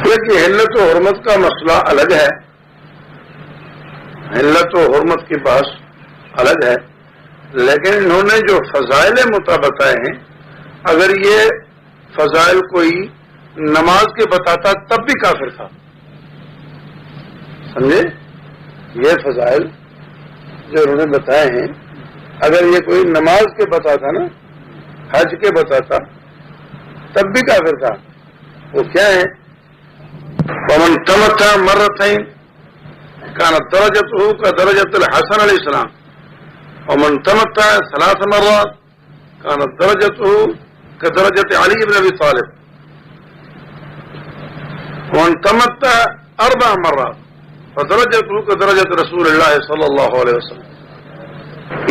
دیکھیے حلت و حرمت کا مسئلہ الگ ہے، حلت و حرمت کی بحث الگ ہے، لیکن انہوں نے جو فضائل متع بتائے ہیں، اگر یہ فضائل کوئی نماز کے بتاتا تب بھی کافر تھا، سمجھے؟ یہ فضائل جو انہوں نے بتائے ہیں اگر یہ کوئی نماز کے بتاتا نا، حج کے بتاتا تب بھی کافر تھا۔ وہ کیا ہے؟ ومن تمتع مرتين كانت درجته كدرجة الحسن عليه السلام، ومن تمتع 3 مرات كانت درجته كدرجة علي بن ابي طالب، ومن تمتع 4 مرات فدرجته كدرجة رسول الله صلى الله عليه وسلم۔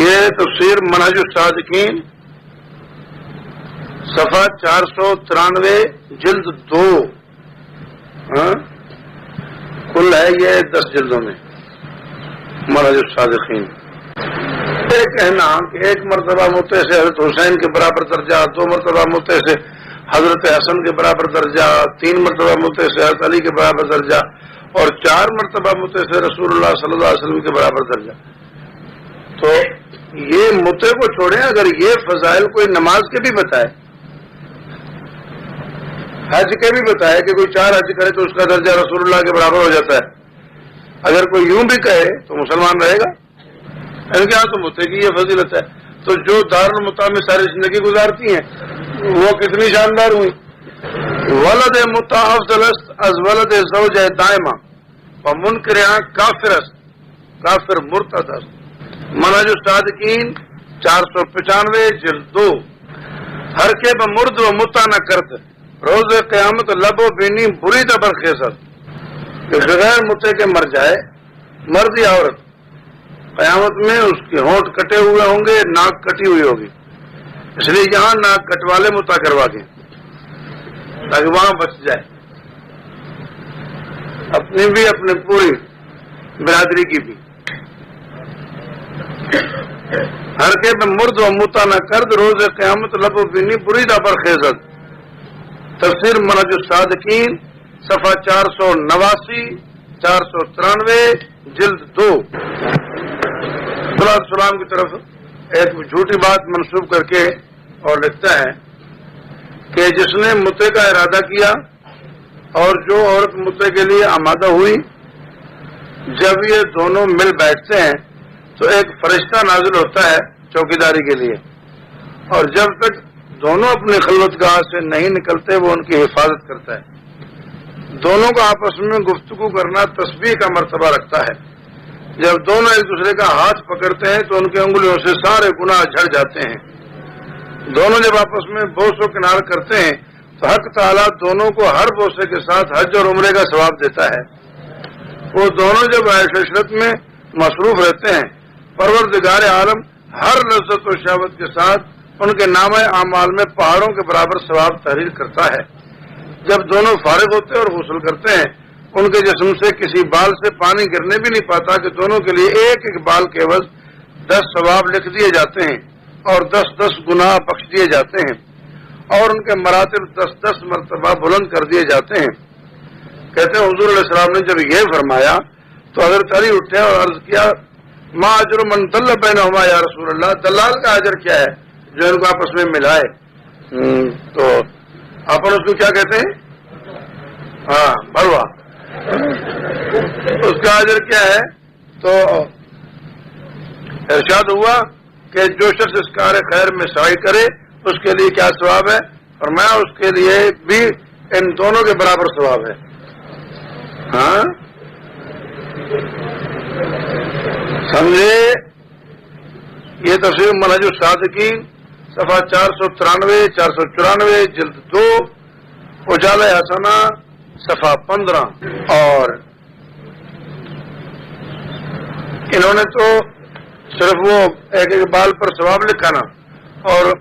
یہ تفسیر منہج الصادقین صفحہ 493 جلد 2 کل ہے، یہ 10 جلدوں میں منہج الصادقین۔ یہ کہنا کہ ایک مرتبہ متع سے حضرت حسین کے برابر درجہ، 2 مرتبہ متع سے حضرت حسن کے برابر درجہ، 3 مرتبہ متع سے حضرت علی کے برابر درجہ، اور 4 مرتبہ متع سے رسول اللہ صلی اللہ علیہ وسلم کے برابر درجہ، تو یہ متع کو چھوڑیں، اگر یہ فضائل کوئی نماز کے بھی بتائے، حج کے بھی بتائے کہ کوئی 4 حج کرے تو اس کا درجہ رسول اللہ کے برابر ہو جاتا ہے، اگر کوئی یوں بھی کہے تو مسلمان رہے گا، ان کے یہاں تو متع کی یہ فضیلت ہے، تو جو دارالمتع میں ساری زندگی گزارتی ہیں وہ کتنی شاندار ہوئی۔ ولد متع افضل است از ولد زوجہ دائمہ ومنکرہا کافر است، کافر مرتد است۔ منہج الصادقین 495 جلد 2۔ ہر کے بمرد و متع نہ کرد روز قیامت لب و بینی بری دبر خیزت، کہ بغیر متع کے مر جائے مرد یا عورت، قیامت میں اس کے ہونٹ کٹے ہوئے ہوں گے، ناک کٹی ہوئی ہوگی، اس لیے یہاں ناک کٹوالے متع کروا کے تاکہ وہاں بچ جائے، اپنی بھی اپنے پوری برادری کی بھی۔ ہر کے میں مرد و متع نہ کرد روز قیامت لب و بینی بریدہ برخیزت۔ تفسیر منہج الصادقین صفحہ 489 493 جلد 2۔ صلی اللہ علیہ وسلم کی طرف ایک جھوٹی بات منسوب کر کے اور لکھتا ہے کہ جس نے متع کا ارادہ کیا اور جو عورت متع کے لیے آمادہ ہوئی، جب یہ دونوں مل بیٹھتے ہیں تو ایک فرشتہ نازل ہوتا ہے چوکیداری کے لیے، اور جب تک دونوں اپنی خلوتگاہ سے نہیں نکلتے وہ ان کی حفاظت کرتا ہے۔ دونوں کو آپس میں گفتگو کرنا تسبیح کا مرتبہ رکھتا ہے۔ جب دونوں ایک دوسرے کا ہاتھ پکڑتے ہیں تو ان کی انگلیوں سے سارے گناہ جھڑ جاتے ہیں۔ دونوں جب آپس میں بوس و کنار کرتے ہیں تو حق تعالیٰ دونوں کو ہر بوسے کے ساتھ حج اور عمرے کا ثواب دیتا ہے۔ وہ دونوں جب عیش و عشرت میں مصروف رہتے ہیں، پروردگار عالم ہر لذت و شہوت کے ساتھ ان کے نامہ اعمال میں پہاڑوں کے برابر ثواب تحریر کرتا ہے۔ جب دونوں فارغ ہوتے ہیں اور غسل کرتے ہیں، ان کے جسم سے کسی بال سے پانی گرنے بھی نہیں پاتا کہ دونوں کے لیے ایک ایک بال کے عوض 10 ثواب لکھ دیے جاتے ہیں اور 10 گناہ بخش دیے جاتے ہیں، اور ان کے مراتب 10 مرتبہ بلند کر دیے جاتے ہیں۔ کہتے ہیں حضور علیہ السلام نے جب یہ فرمایا تو حضرت علی اٹھے اور عرض کیا ما اجر من دل بینہما یا رسول اللہ، دلال کا اجر کیا ہے جو ان کو آپس میں ملائے؟ تو اپن اس کو کیا کہتے ہیں؟ ہاں، بھروا۔ اس کا اجر کیا ہے؟ تو ارشاد ہوا کہ جو شخص اس کار خیر میں سعی کرے اس کے لیے کیا ثواب ہے؟ فرمایا اس کے لیے بھی ان دونوں کے برابر ثواب ہے۔ ہاں سمجھے؟ یہ تفسیر منہج الصادقین صفحہ 493 494 جلد 2، اجالہ حسنہ صفحہ 15۔ اور انہوں نے تو صرف وہ ایک ایک بال پر ثواب لکھا نا، اور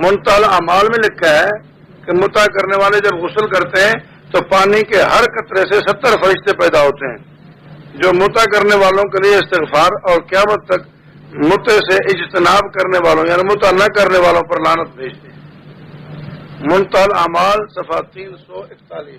منتہی الاعمال میں لکھا ہے کہ متع کرنے والے جب غسل کرتے ہیں تو پانی کے ہر قطرے سے 70 فرشتے پیدا ہوتے ہیں جو متع کرنے والوں کے لیے استغفار اور قیامت تک متع سے اجتناب کرنے والوں یعنی متع نہ کرنے والوں پر لعنت بھیجتے ہیں۔ منتہی الاعمال صفحہ 341۔